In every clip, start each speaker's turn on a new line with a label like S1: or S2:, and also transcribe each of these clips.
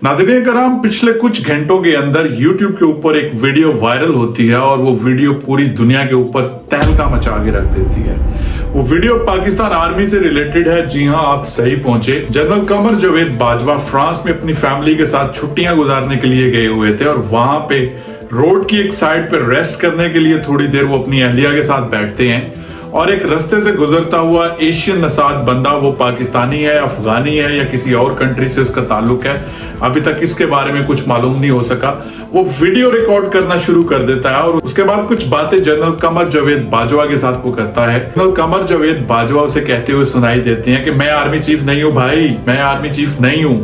S1: नाज़रीन कराम, पिछले कुछ घंटों के अंदर YouTube के ऊपर एक वीडियो वायरल होती है और वो वीडियो पूरी दुनिया के ऊपर तहलका मचा के रख देती है। वो वीडियो पाकिस्तान आर्मी से रिलेटेड है। जी हां, आप सही पहुंचे। जनरल कमर जावेद बाजवा फ्रांस में अपनी फैमिली के साथ छुट्टियां गुजारने के लिए गए हुए थे और वहां पे रोड की एक साइड पे रेस्ट करने के लिए थोड़ी देर वो अपनी अहलिया के साथ बैठते हैं और एक रास्ते से गुजरता हुआ एशियन नसाद बंदा, वो पाकिस्तानी है, अफगानी है या किसी और कंट्री से इसका ताल्लुक है, अभी तक इसके बारे में कुछ मालूम नहीं हो सका। वो वीडियो रिकॉर्ड करना शुरू कर देता है और उसके बाद कुछ बातें जनरल कमर जावेद बाजवा के साथ वो करता है। जनरल कमर जावेद बाजवा उसे कहते हुए सुनाई देती हैं कि मैं आर्मी चीफ नहीं हूं भाई, मैं आर्मी चीफ नहीं हूं,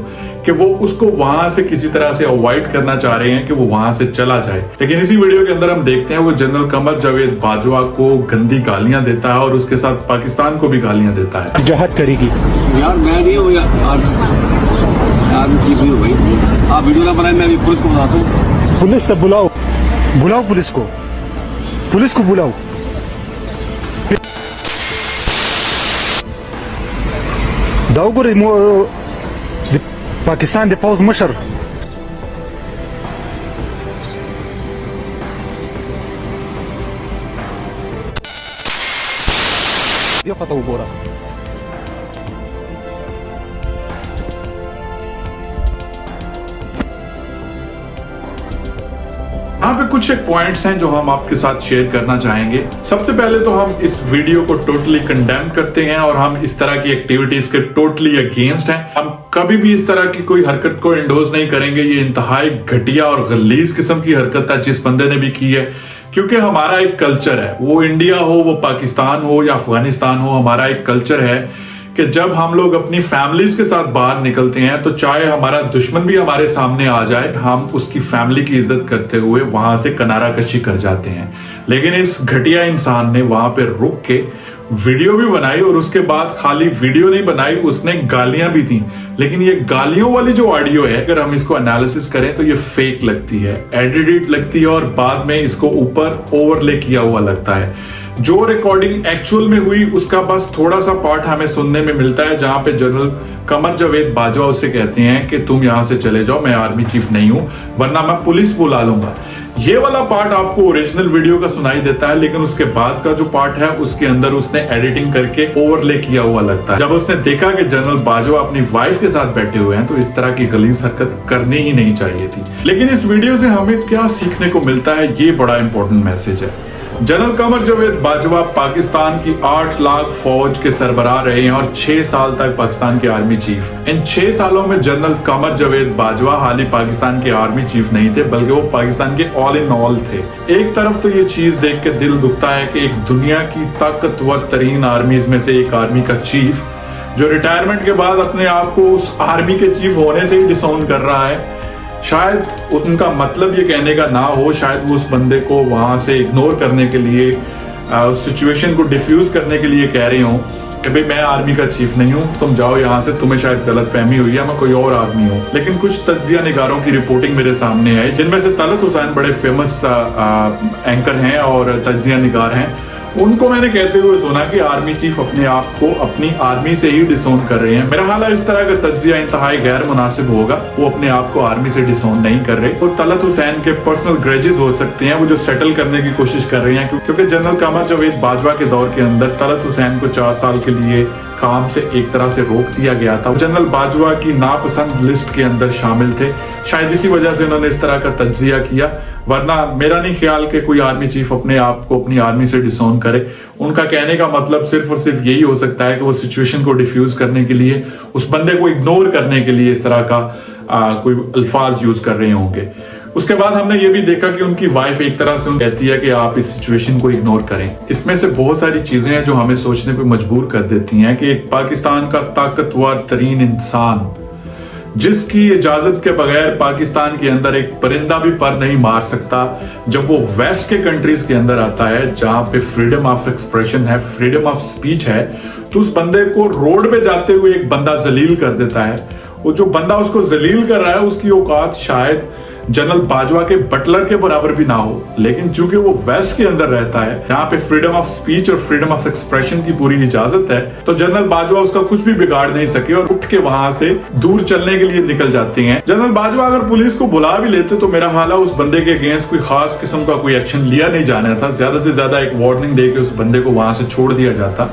S1: कि वो उसको वहां से किसी तरह से अवॉइड करना चाह रहे हैं कि वो वहां से चला जाए। लेकिन इसी वीडियो के अंदर हम देखते हैं वो जनरल कमर जावेद बाजवा को गंदी गालियां देता है और उसके साथ पाकिस्तान को भी गालियां देता है।
S2: जहाद करेगी
S3: यार, मैं नहीं हूँ यार, चीफ नहीं हूँ भाई। आप वीडियो ना बनाए, मैं अभी पुलिस को बुलाता हूँ।
S2: पुलिस तब बुलाओ, बुलाओ पुलिस को बुलाओ। दाऊगुर पाकिस्तान de pauz मशर ये पता हो बोरा
S1: यहाँ पे कुछ एक पॉइंट्स हैं जो हम आपके साथ शेयर करना चाहेंगे। सबसे पहले तो हम इस वीडियो को टोटली कंडेम करते हैं और हम इस तरह की एक्टिविटीज के टोटली अगेंस्ट हैं। हम कभी भी इस तरह की कोई हरकत को इंडोर्स नहीं करेंगे। ये इंतहाई घटिया और गलीज किस्म की हरकत है जिस बंदे ने भी की है, क्योंकि हमारा एक कल्चर है, वो इंडिया हो, वो पाकिस्तान हो या अफगानिस्तान हो, हमारा एक कल्चर है कि जब हम लोग अपनी फैमिलीज के साथ बाहर निकलते हैं तो चाहे हमारा दुश्मन भी हमारे सामने आ जाए, हम उसकी फैमिली की इज्जत करते हुए वहां से किनारा कशी कर जाते हैं। लेकिन इस घटिया इंसान ने वहां पे रुक के वीडियो भी बनाई और उसके बाद खाली वीडियो नहीं बनाई, उसने गालियां भी दी। लेकिन ये गालियों वाली जो ऑडियो है, अगर हम इसको एनालिसिस करें तो ये फेक लगती है, एडिटेड लगती है और बाद में इसको ऊपर ओवरले किया हुआ लगता है। जो रिकॉर्डिंग एक्चुअल में हुई उसका बस थोड़ा सा पार्ट हमें सुनने में मिलता है, जहां पे जनरल कमर जावेद बाजवा उससे कहते हैं कि तुम यहां से चले जाओ, मैं आर्मी चीफ नहीं हूं, वरना मैं पुलिस बुला लूंगा। ये वाला पार्ट आपको ओरिजिनल वीडियो का सुनाई देता है, लेकिन उसके बाद का जो पार्ट है उसके अंदर उसने एडिटिंग करके ओवरले किया हुआ लगता है। जब उसने देखा कि जनरल बाजवा अपनी वाइफ के साथ बैठे हुए हैं तो इस तरह की गलीज हरकत करनी ही नहीं चाहिए थी। लेकिन इस वीडियो से हमें क्या सीखने को मिलता है, ये बड़ा इंपॉर्टेंट मैसेज है। जनरल कमर जावेद बाजवा पाकिस्तान की 8 लाख फौज के सरबराह रहे हैं और 6 साल तक पाकिस्तान के आर्मी चीफ। इन 6 सालों में जनरल कमर जावेद बाजवा हाल ही पाकिस्तान के आर्मी चीफ नहीं थे, बल्कि वो पाकिस्तान के ऑल इन ऑल थे। एक तरफ तो ये चीज देख के दिल दुखता है कि एक दुनिया की ताकतवर तरीन आर्मीज में से एक आर्मी का चीफ, जो रिटायरमेंट के बाद अपने आप को उस आर्मी के चीफ होने से ही डिसऑन कर रहा है। शायद उनका मतलब ये कहने का ना हो, शायद वो उस बंदे को वहां से इग्नोर करने के लिए, उस सिचुएशन को डिफ्यूज करने के लिए कह रहे हो कि भाई मैं आर्मी का चीफ नहीं हूं, तुम जाओ यहां से, तुम्हें शायद गलत फहमी हुई है, मैं कोई और आदमी हूं। लेकिन कुछ तज्जिया निगारों की रिपोर्टिंग मेरे सामने है, जिनमें से तलत हुसैन बड़े फेमस एंकर हैं और तज्जिया निगार हैं। उनको मैंने कहते हुए सुना कि आर्मी चीफ अपने आप को अपनी आर्मी से ही डिसोन कर रहे हैं। मेरा ख्याल है इस तरह का तज्जिया इंतहाई गैर मुनासिब होगा। वो अपने आप को आर्मी से डिसोन नहीं कर रहे। तो तलत हुसैन के पर्सनल ग्रेजेस हो सकते हैं, वो जो सेटल करने की कोशिश कर रहे हैं, क्योंकि जनरल कमर जावेद बाजवा के दौर के अंदर तलत हुसैन को 4 साल के लिए काम से एक तरह से रोक दिया गया था। जनरल बाजवा की नापसंद लिस्ट के अंदर शामिल थे, शायद इसी वजह से उन्होंने इस तरह का तज्जिया किया। वरना मेरा नहीं ख्याल कि कोई आर्मी चीफ अपने आप को अपनी आर्मी से डिसोन करे। उनका कहने का मतलब सिर्फ और सिर्फ यही हो सकता है कि वो सिचुएशन को डिफ्यूज करने के लिए, उस बंदे को इग्नोर करने के लिए इस तरह का कोई अल्फाज यूज कर रहे होंगे। उसके बाद हमने ये भी देखा कि उनकी वाइफ एक तरह से कहती है कि आप इस सिचुएशन को इग्नोर करें। इसमें से बहुत सारी चीजें हैं जो हमें सोचने पे मजबूर कर देती हैं कि एक पाकिस्तान का ताकतवर तरीन इंसान, जिसकी इजाजत के बगैर पाकिस्तान के अंदर एक परिंदा भी पर नहीं मार सकता, जब वो वेस्ट के कंट्रीज के अंदर आता है जहां पे फ्रीडम ऑफ एक्सप्रेशन है, फ्रीडम ऑफ स्पीच है, तो उस बंदे को रोड पे जाते हुए एक बंदा जलील कर देता है। वो जो बंदा उसको जलील कर रहा है उसकी औकात शायद जनरल बाजवा के बटलर के बराबर भी ना हो, लेकिन चूंकि वो वेस्ट के अंदर रहता है, यहाँ पे फ्रीडम ऑफ स्पीच और फ्रीडम ऑफ एक्सप्रेशन की पूरी इजाजत है, तो जनरल बाजवा उसका कुछ भी बिगाड़ नहीं सके और उठ के वहां से दूर चलने के लिए निकल जाते हैं। जनरल बाजवा अगर पुलिस को बुला भी लेते तो मेरा ख्याल है उस बंदे के अगेंस्ट कोई खास किस्म का कोई एक्शन लिया नहीं जाना था। ज्यादा से ज्यादा एक वार्निंग देके उस बंदे को वहां से छोड़ दिया जाता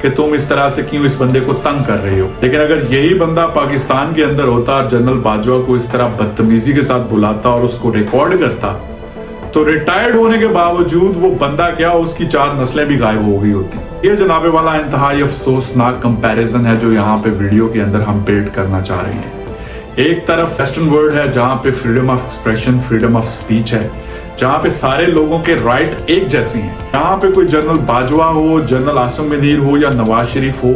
S1: कि तुम इस तरह से क्यों इस बंदे को तंग कर रहे हो। लेकिन अगर यही बंदा पाकिस्तान के अंदर होता और जनरल बाजवा को इस तरह बदतमीजी के साथ बुलाता और उसको रिकॉर्ड करता, तो रिटायर्ड होने के बावजूद वो बंदा क्या, उसकी 4 नस्लें भी गायब हो गई होती। ये जनाबे वाला इंतहाई अफसोसनाक कंपैरिजन है जो यहाँ पे वीडियो के अंदर हम बिल्ड करना चाह रहे हैं। एक तरफ वेस्टर्न वर्ल्ड है जहां पे freedom of expression, freedom of speech है, जहां पे सारे लोगों के राइट एक जैसे हैं। यहाँ पे कोई जनरल बाजवा हो, जनरल आसिम मुनीर हो या नवाज शरीफ हो,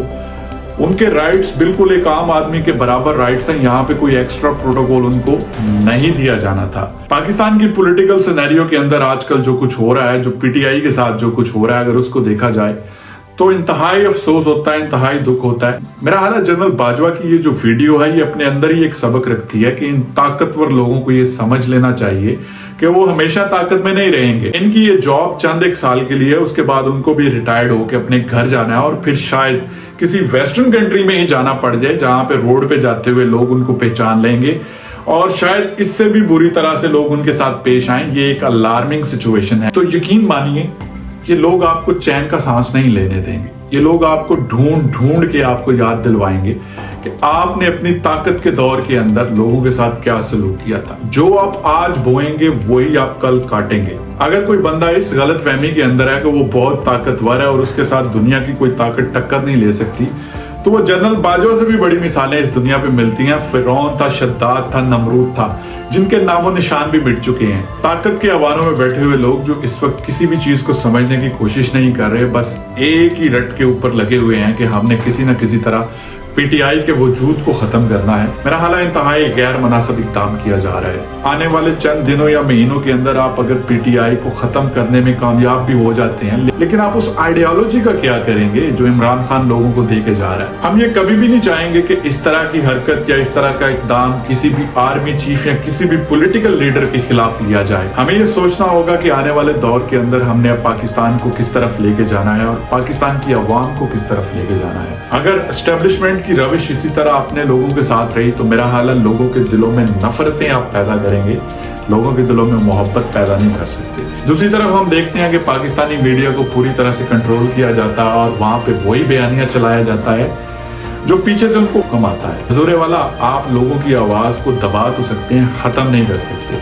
S1: उनके राइट्स बिल्कुल एक आम आदमी के बराबर राइट्स हैं। यहाँ पे कोई एक्स्ट्रा प्रोटोकॉल उनको नहीं दिया जाना था। पाकिस्तान की पॉलिटिकल सिनेरियो के अंदर आजकल जो कुछ हो रहा है, जो पीटीआई के साथ जो कुछ हो रहा है, अगर उसको देखा जाए तो इंतहाई अफसोस होता है, इंतहाई दुख होता है। मेरा हाल है जनरल बाजवा की ये जो वीडियो है ये अपने अंदर ही एक सबक रखती है कि इन ताकतवर लोगों को ये समझ लेना चाहिए कि वो हमेशा ताकत में नहीं रहेंगे। इनकी ये जॉब चंद एक साल के लिए, उसके बाद उनको भी रिटायर्ड होकर अपने घर जाना है और फिर शायद किसी वेस्टर्न कंट्री में ही जाना पड़ जाए जहां पे रोड पे जाते हुए लोग उनको पहचान लेंगे और शायद इससे भी बुरी तरह से लोग उनके साथ पेश आए। ये एक अलार्मिंग सिचुएशन है। तो यकीन मानिए ये लोग आपको चैन का सांस नहीं लेने देंगे। ये लोग आपको ढूंढ ढूंढ के आपको याद दिलवाएंगे कि आपने अपनी ताकत के दौर के अंदर लोगों के साथ क्या सलूक किया था। जो आप आज बोएंगे वही आप कल काटेंगे। अगर कोई बंदा इस गलतफहमी के अंदर है कि वो बहुत ताकतवर है और उसके साथ दुनिया की कोई ताकत टक्कर नहीं ले सकती, तो वो जनरल बाजवा से भी बड़ी मिसालें इस दुनिया पे मिलती हैं। फिरौन था, शद्दाद था, नमरूद था, जिनके नामो निशान भी मिट चुके हैं। ताकत के अवानों में बैठे हुए लोग जो इस वक्त किसी भी चीज को समझने की कोशिश नहीं कर रहे, बस एक ही रट के ऊपर लगे हुए हैं कि हमने किसी न किसी तरह पीटीआई के वजूद को खत्म करना है। मेरा हाल है इंतहाई गैर मुनासिब इक़दाम किया जा रहा है। आने वाले चंद दिनों या महीनों के अंदर आप अगर पीटीआई को खत्म करने में कामयाब भी हो जाते हैं, लेकिन आप उस आइडियोलॉजी का क्या करेंगे जो इमरान खान लोगों को दे के जा रहा है। हम ये कभी भी नहीं चाहेंगे कि इस तरह की हरकत या इस तरह का इक़दाम किसी भी आर्मी चीफ या किसी भी पॉलिटिकल लीडर के खिलाफ लिया जाए। हमें ये सोचना होगा कि आने वाले दौर के अंदर हमने अब पाकिस्तान को किस तरफ लेके जाना है और पाकिस्तान की अवाम को किस तरफ लेके जाना है। अगर एस्टेब्लिशमेंट की रविश इसी तरह अपने लोगों के साथ रही तो मेरा हाल है लोगों के दिलों में नफरतें आप पैदा करेंगे, लोगों के दिलों में मोहब्बत पैदा नहीं कर सकते। दूसरी तरफ हम देखते हैं कि पाकिस्तानी मीडिया को पूरी तरह से कंट्रोल किया जाता है और वहां पे वही बयानियां चलाया जाता है जो पीछे से उनको कमाता है। हजूरे वाला, आप लोगों की आवाज को दबा तो सकते हैं, खत्म नहीं कर सकते।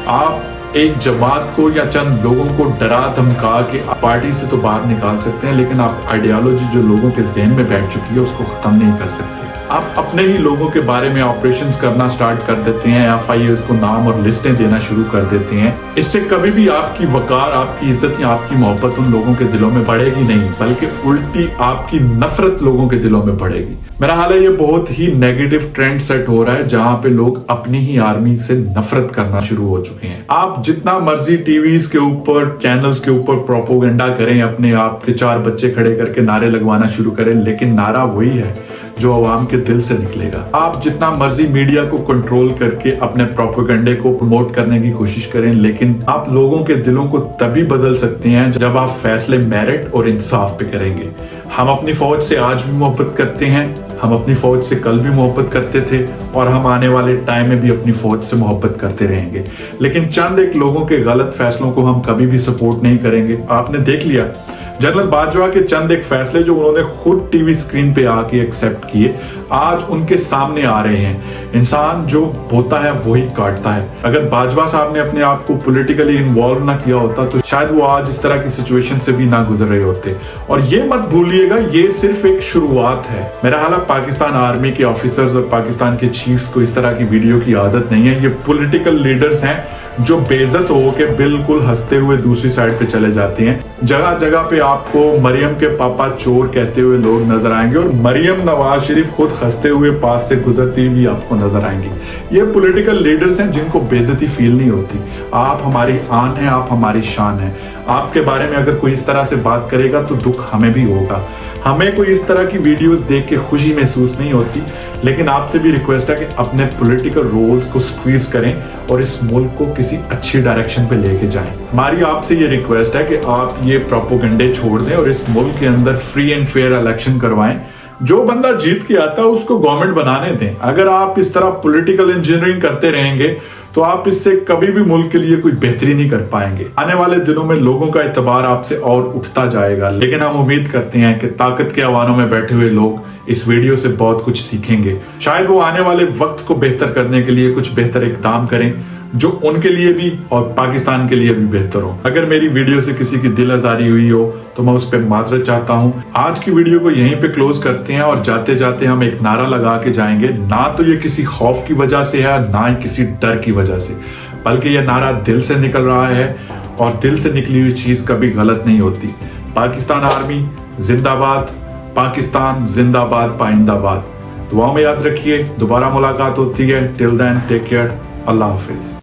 S1: आप एक जमात को या चंद लोगों को डरा धमका के पार्टी से तो बाहर निकाल सकते हैं, लेकिन आप आइडियोलॉजी जो लोगों के जहन में बैठ चुकी है उसको खत्म नहीं कर सकते। आप अपने ही लोगों के बारे में ऑपरेशंस करना स्टार्ट कर देते हैं, FIAs को नाम और लिस्टें देना शुरू कर देते हैं। इससे कभी भी आपकी वकार, आपकी इज्जत या आपकी मोहब्बत उन लोगों के दिलों में बढ़ेगी नहीं, बल्कि उल्टी आपकी नफरत लोगों के दिलों में बढ़ेगी। मेरा हाल है ये बहुत ही नेगेटिव ट्रेंड सेट हो रहा है जहां पे लोग अपनी ही आर्मी से नफरत करना शुरू हो चुके हैं। आप जितना मर्जी टीवीज के ऊपर, चैनल्स के ऊपर प्रोपोगेंडा करें, अपने आप के 4 बच्चे खड़े करके नारे लगवाना शुरू करें, लेकिन नारा वही है जो अवाम के दिल से निकलेगा। आप जितना मर्जी मीडिया को कंट्रोल करके अपने प्रोपेगेंडे को प्रमोट करने की कोशिश करें, लेकिन आप लोगों के दिलों को तभी बदल सकते हैं जब आप फैसले मेरिट और इंसाफ पे करेंगे। हम अपनी फौज से आज भी मोहब्बत करते हैं, हम अपनी फौज से कल भी मोहब्बत करते थे और हम आने वाले टाइम में भी अपनी फौज से मोहब्बत करते रहेंगे। लेकिन चंद एक लोगों के गलत फैसलों को हम कभी भी सपोर्ट नहीं करेंगे। आपने देख लिया जनरल बाजवा के चंद एक फैसले जो उन्होंने खुद टीवी स्क्रीन पे आके एक्सेप्ट किए, आज उनके सामने आ रहे हैं। इंसान जो बोता है वही काटता है। अगर बाजवा साहब ने अपने आप को पॉलिटिकली इन्वॉल्व ना किया होता तो शायद वो आज इस तरह की सिचुएशन से भी ना गुजर रहे होते। और ये मत भूलिएगा, ये सिर्फ एक शुरुआत है। मेरा हाल पाकिस्तान आर्मी के ऑफिसर्स और पाकिस्तान के चीफ्स को इस तरह की वीडियो की आदत नहीं है। ये पॉलिटिकल लीडर्स हैं जो बेइज्जत हो के बिल्कुल हंसते हुए दूसरी साइड पे चले जाते हैं। जगह जगह पे आपको मरियम के पापा चोर कहते हुए लोग नजर आएंगे और मरियम नवाज शरीफ खुद हंसते हुए पास से गुजरती हुई आपको नजर आएंगी। ये पॉलिटिकल लीडर्स हैं जिनको बेइज्जती फील नहीं होती। आप हमारी आन है, आप हमारी शान है। आपके बारे में अगर कोई इस तरह से बात करेगा तो दुख हमें भी होगा। हमें कोई इस तरह की वीडियोस देख के खुशी महसूस नहीं होती, लेकिन आपसे भी रिक्वेस्ट है कि अपने पॉलिटिकल रोल्स को स्क्वीज करें और इस मुल्क को किसी अच्छी डायरेक्शन पे लेके जाएं। हमारी आपसे ये रिक्वेस्ट है कि आप ये प्रोपोगंडे छोड़ दें और इस मुल्क के अंदर फ्री एंड फेयर इलेक्शन करवाएं। जो बंदा जीत के आता है उसको गवर्नमेंट बनाने दें। अगर आप इस तरह पॉलिटिकल इंजीनियरिंग करते रहेंगे तो आप इससे कभी भी मुल्क के लिए कोई बेहतरी नहीं कर पाएंगे। आने वाले दिनों में लोगों का एतबार आपसे और उठता जाएगा, लेकिन हम उम्मीद करते हैं कि ताकत के अवानों में बैठे हुए लोग इस वीडियो से बहुत कुछ सीखेंगे। शायद वो आने वाले वक्त को बेहतर करने के लिए कुछ बेहतर इकदाम करें जो उनके लिए भी और पाकिस्तान के लिए भी बेहतर हो। अगर मेरी वीडियो से किसी की दिल आजारी हुई हो तो मैं उस पर माजरत चाहता हूँ। आज की वीडियो को यहीं पे क्लोज करते हैं और जाते जाते हम एक नारा लगा के जाएंगे। ना तो ये किसी खौफ की वजह से है, ना ही किसी डर की वजह से, बल्कि यह नारा दिल से निकल रहा है और दिल से निकली हुई चीज कभी गलत नहीं होती। पाकिस्तान आर्मी जिंदाबाद, पाकिस्तान जिंदाबाद, पाइंदाबाद। दुआ में याद रखिए, दोबारा मुलाकात होती है। टिल देन टेक केयर, अल्लाह हाफिज।